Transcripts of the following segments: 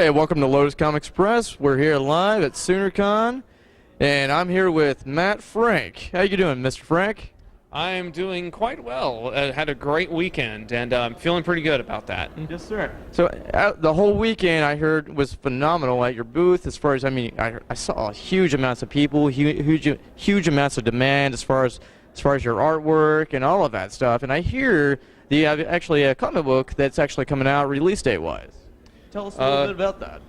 Hey, welcome to Lotus Comics Press. We're here live at SoonerCon, and I'm here with Matt Frank. How you doing, Mr. Frank? I'm doing quite well. Had a great weekend, and I'm feeling pretty good about that. Yes, sir. So the whole weekend I heard was phenomenal at your booth. As far as I saw huge amounts of people, huge amounts of demand as far as your artwork and all of that stuff. And I hear that you have actually a comic book that's actually coming out release date wise. Tell us a little bit about that.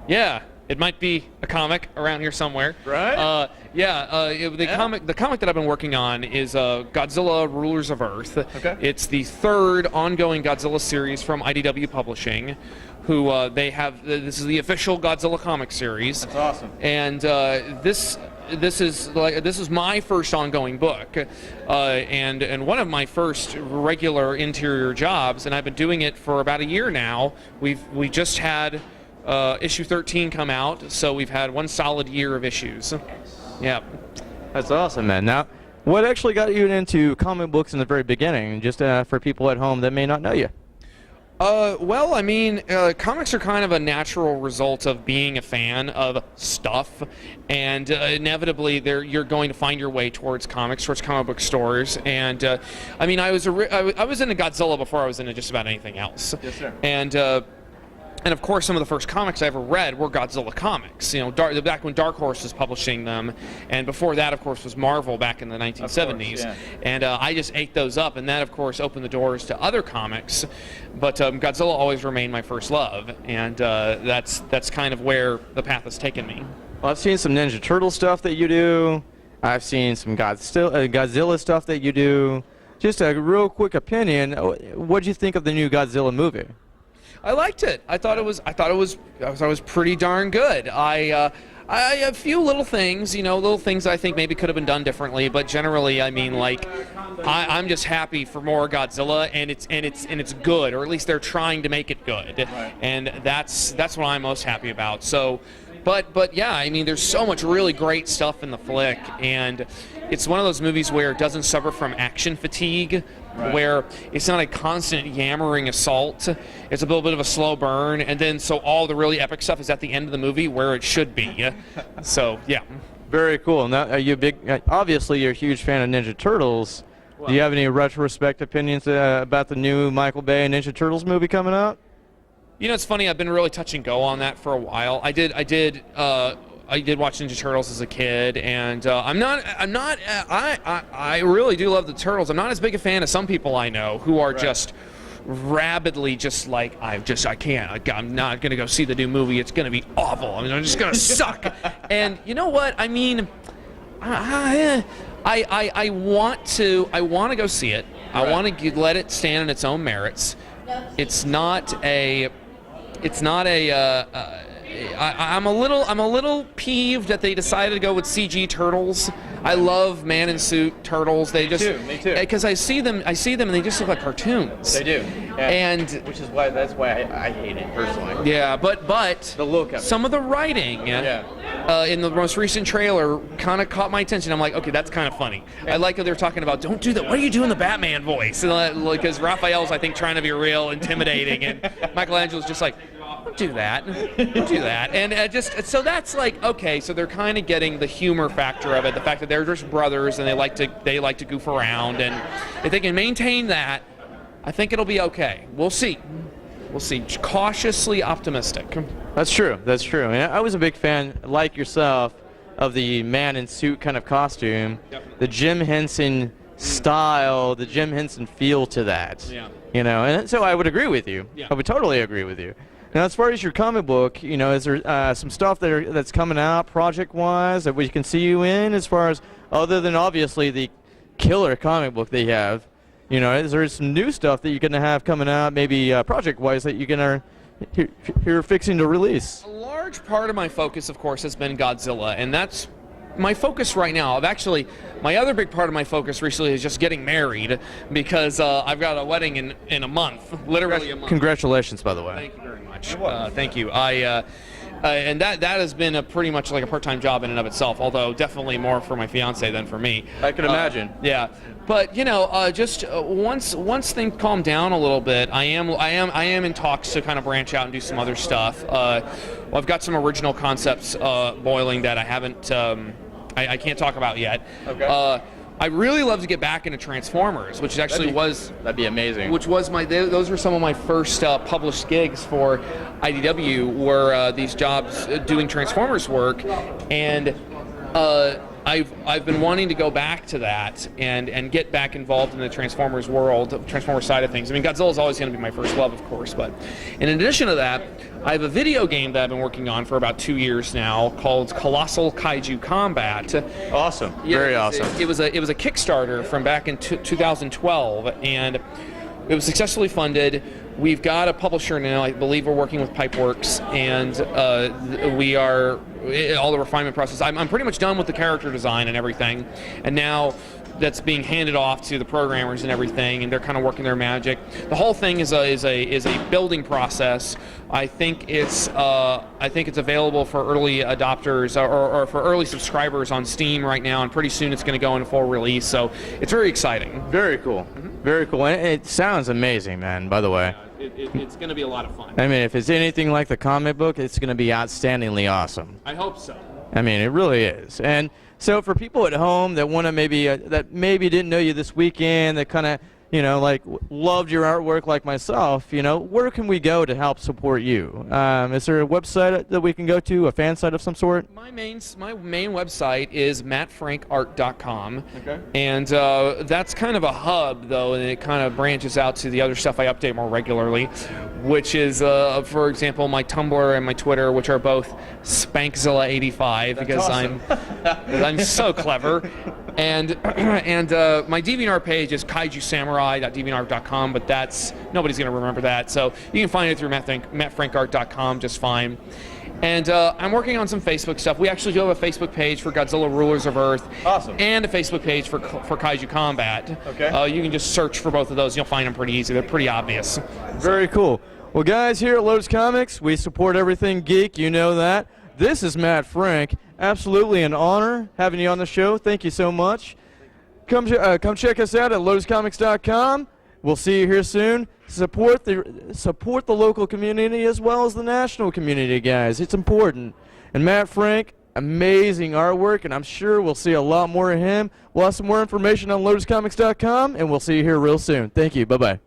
Yeah, it might be a comic around here somewhere. Right? The comic that I've been working on is Godzilla Rulers of Earth. Okay. It's the third ongoing Godzilla series from IDW Publishing, who they have. This is the official Godzilla comic series. That's awesome. And this is my first ongoing book, and one of my first regular interior jobs, and I've been doing it for about a year now. We just had issue 13 come out, so we've had one solid year of issues. Yeah, that's awesome, man. Now, what actually got you into comic books in the very beginning? Just for people at home that may not know you. Well, I mean, comics are kind of a natural result of being a fan of stuff, and inevitably you're going to find your way towards comics, towards comic book stores. And I mean, I was into Godzilla before I was into just about anything else. Yes, sir. And of course, some of the first comics I ever read were Godzilla comics. You know, back when Dark Horse was publishing them, and before that, of course, was Marvel back in the 1970s. Of course, yeah. And I just ate those up, and that, of course, opened the doors to other comics. But Godzilla always remained my first love, and that's kind of where the path has taken me. Well, I've seen some Ninja Turtle stuff that you do. I've seen some Godzilla stuff that you do. Just a real quick opinion. What did you think of the new Godzilla movie? I liked it. I thought it was pretty darn good. I a few little things I think maybe could have been done differently, but generally, I mean, like, I'm just happy for more Godzilla, and it's good, or at least they're trying to make it good, right. And that's what I'm most happy about. So, but yeah, I mean, there's so much really great stuff in the flick, and it's one of those movies where it doesn't suffer from action fatigue. Right. Where it's not a constant yammering assault. It's a little bit of a slow burn, and then so all the really epic stuff is at the end of the movie where it should be. So, yeah. Very cool. Now, obviously you're a huge fan of Ninja Turtles. Well, do you have any retrospect opinions about the new Michael Bay Ninja Turtles movie coming out? You know, it's funny. I've been really touch and go on that for a while. I did watch Ninja Turtles as a kid, and I really do love the Turtles. I'm not as big a fan as some people I know who are just rabidly just like, I'm not going to go see the new movie. It's going to be awful. I mean, I'm just going to suck. And you know what? I mean, I want to go see it. Right. I want to let it stand on its own merits. I'm a little peeved that they decided to go with CG turtles. I love man-in-suit turtles. They just me too. Because I see them and they just look like cartoons. They do. Yeah. And that's why I hate it personally. Yeah, but the look of some of the writing in the most recent trailer kind of caught my attention. I'm like, okay, that's kind of funny. I like how they're talking about, don't do that. What are you doing the Batman voice? Because Raphael's, I think, trying to be real intimidating, and Michelangelo's just like, don't do that. Don't do that. And so that's like, okay, so they're kind of getting the humor factor of it, the fact that they're just brothers and they like to goof around, and if they can maintain that, I think it'll be okay. We'll see. Cautiously optimistic. That's true. And I was a big fan, like yourself, of the man-in-suit kind of costume, the Jim Henson style, the Jim Henson feel to that. Yeah. You know, and so I would agree with you. Yeah. I would totally agree with you. Now, as far as your comic book, you know, is there some stuff that's coming out project-wise that we can see you in, as far as, other than obviously the killer comic book they have, you know, is there some new stuff that you're going to have coming out, maybe project-wise, that you're going to, you're fixing to release? A large part of my focus, of course, has been Godzilla, and that's my focus right now. My other big part of my focus recently is just getting married, because I've got a wedding in a month, literally a month. Congratulations, by the way. Thank you very much. Thank you. and that has been a pretty much like a part-time job in and of itself. Although definitely more for my fiance than for me. I can imagine. Yeah, but just once things calm down a little bit, I am in talks to kind of branch out and do some other stuff. I've got some original concepts boiling that I haven't. I can't talk about yet. Okay. I really love to get back into Transformers, which actually that'd be amazing. Which was those were some of my first published gigs for IDW, were these jobs doing Transformers work, and I've been wanting to go back to that and get back involved in the Transformers world, Transformers side of things. I mean, Godzilla's always going to be my first love, of course, but in addition to that, I have a video game that I've been working on for about 2 years now called Colossal Kaiju Combat. Awesome. Very awesome. It was a Kickstarter from back in 2012, and it was successfully funded. We've got a publisher now. I believe we're working with Pipeworks, and we are all the refinement process. I'm pretty much done with the character design and everything, and now that's being handed off to the programmers and everything, and they're kind of working their magic. The whole thing is a building process. I think it's available for early adopters or for early subscribers on Steam right now, and pretty soon it's going to go into full release. So it's very exciting. Very cool. Very cool. And it sounds amazing, man. By the way. It's going to be a lot of fun. I mean, if it's anything like the comic book, it's going to be outstandingly awesome. I hope so. I mean, it really is. And so for people at home that want to that maybe didn't know you this weekend, that kind of, loved your artwork like myself, where can we go to help support you? Is there a website that we can go to, a fan site of some sort? My main website is mattfrankart.com. Okay. And that's kind of a hub, though, and it kind of branches out to the other stuff I update more regularly, which is, for example, my Tumblr and my Twitter, which are both Spankzilla85, because awesome. I'm so clever. And my DeviantArt page is kaijusamurai.deviantart.com, but nobody's going to remember that. So you can find it through mattfrankart.com just fine. And I'm working on some Facebook stuff. We actually do have a Facebook page for Godzilla Rulers of Earth. Awesome. And a Facebook page for Kaiju Combat. Okay. You can just search for both of those. You'll find them pretty easy. They're pretty obvious. Very cool. Well, guys, here at Lotus Comics, we support everything geek. You know that. This is Matt Frank. Absolutely an honor having you on the show. Thank you so much. Come check us out at lotuscomics.com. We'll see you here soon. Support the local community as well as the national community, guys. It's important. And Matt Frank, amazing artwork, and I'm sure we'll see a lot more of him. We'll have some more information on lotuscomics.com, and we'll see you here real soon. Thank you. Bye-bye.